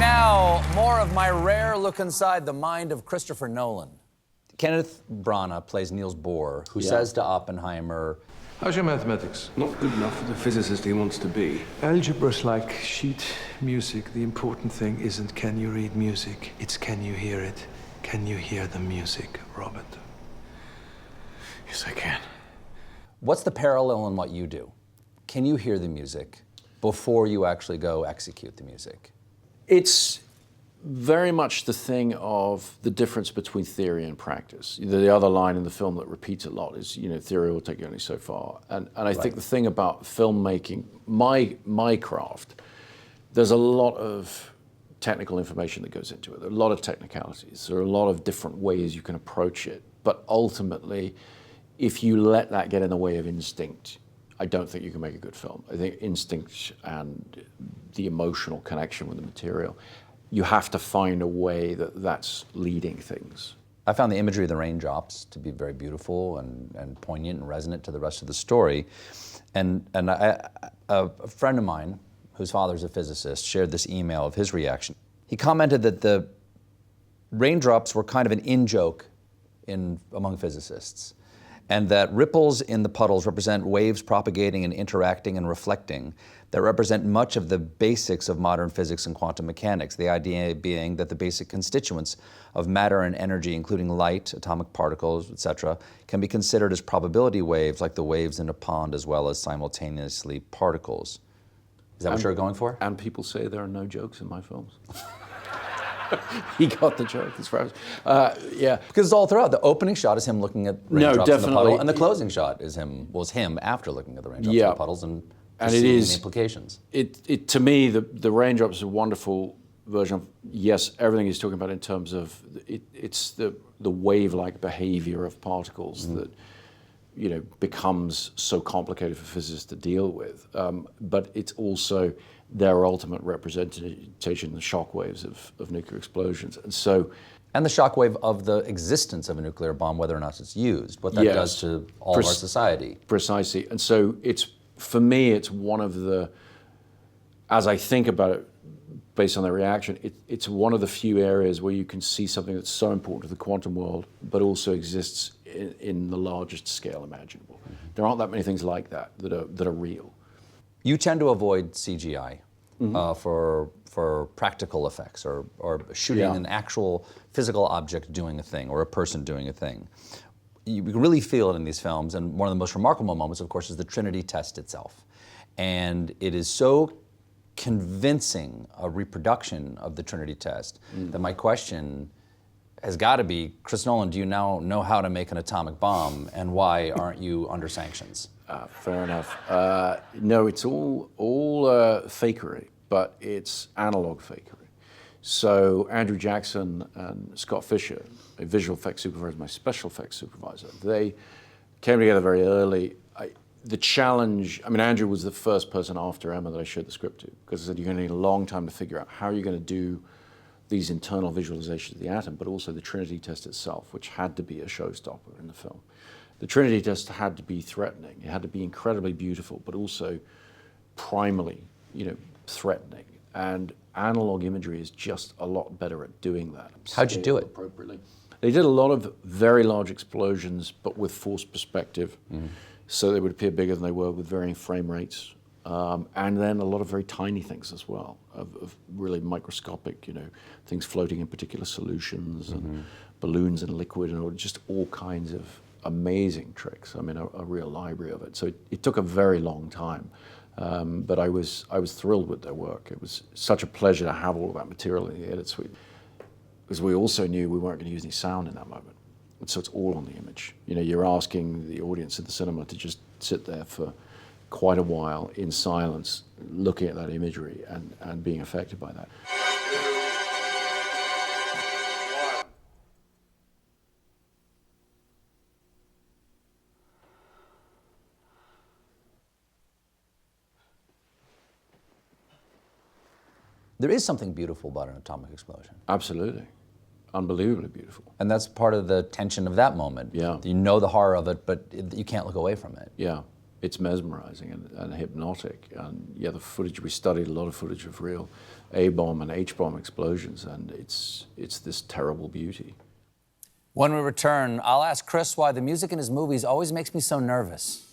now, more of my rare look inside the mind of Christopher Nolan. Kenneth Branagh plays Niels Bohr, who says to Oppenheimer, "How's your mathematics?" "Not good enough for the physicist he wants to be." "Algebra's like sheet music. The important thing isn't can you read music, it's can you hear it. Can you hear the music, Robert?" "Yes, I can." What's the parallel in what you do? Can you hear the music before you actually go execute the music? It's very much the thing of the difference between theory and practice. The other line in the film that repeats a lot is, theory will take you only so far. And I think the thing about filmmaking, my craft, there's a lot of technical information that goes into it. There are a lot of technicalities. There are a lot of different ways you can approach it. But ultimately, if you let that get in the way of instinct, I don't think you can make a good film. I think instinct and the emotional connection with the material, you have to find a way that's leading things. I found the imagery of the raindrops to be very beautiful and poignant and resonant to the rest of the story. And a friend of mine, whose father's a physicist, shared this email of his reaction. He commented that the raindrops were kind of an in-joke among physicists, and that ripples in the puddles represent waves propagating and interacting and reflecting that represent much of the basics of modern physics and quantum mechanics, the idea being that the basic constituents of matter and energy, including light, atomic particles, etc., can be considered as probability waves like the waves in a pond, as well as simultaneously particles. Is that what you're going for? And people say there are no jokes in my films. He got the joke, as far as, yeah. Because it's all throughout. The opening shot is him looking at raindrops in the puddle, and the closing shot is him after looking at the raindrops in the puddles and seeing the implications. To me, the raindrops is a wonderful version of, yes, everything he's talking about in terms of, it's the wave-like behavior of particles that, becomes so complicated for physicists to deal with. But it's also their ultimate representation, the shock waves of nuclear explosions. And the shockwave of the existence of a nuclear bomb, whether or not it's used, what that does to all of our society. Precisely. And so for me, it's one of the, as I think about it, based on their reaction, it's one of the few areas where you can see something that's so important to the quantum world, but also exists in the largest scale imaginable. There aren't that many things like that are real. You tend to avoid CGI for practical effects or shooting an actual physical object doing a thing or a person doing a thing. You can really feel it in these films, and one of the most remarkable moments, of course, is the Trinity test itself. And it is so convincing a reproduction of the Trinity test that my question has got to be, Chris Nolan, do you now know how to make an atomic bomb, and why aren't you under sanctions? Fair enough. No, it's all fakery, but it's analog fakery. So Andrew Jackson and Scott Fisher, a visual effects supervisor, my special effects supervisor, they came together very early. The challenge, Andrew was the first person after Emma that I showed the script to, because I said, you're going to need a long time to figure out how you're going to do these internal visualizations of the atom, but also the Trinity test itself, which had to be a showstopper in the film. The Trinity test had to be threatening. It had to be incredibly beautiful, but also primally, threatening. And analog imagery is just a lot better at doing that. How'd you do it? Appropriately. They did a lot of very large explosions, but with forced perspective. So they would appear bigger than they were with varying frame rates. And then a lot of very tiny things as well, of really microscopic, things floating in particular solutions and balloons and liquid and just all kinds of amazing tricks. A real library of it. So it took a very long time, but I was thrilled with their work. It was such a pleasure to have all of that material in the edit suite, because we also knew we weren't going to use any sound in that moment. And so it's all on the image. You're asking the audience at the cinema to just sit there for quite a while in silence, looking at that imagery and being affected by that. There is something beautiful about an atomic explosion. Absolutely. Unbelievably beautiful. And that's part of the tension of that moment. Yeah. You know the horror of it, but you can't look away from it. Yeah. it's mesmerizing and hypnotic. And yeah, the footage, we studied a lot of footage of real A-bomb and H-bomb explosions, and it's this terrible beauty. When we return, I'll ask Chris why the music in his movies always makes me so nervous.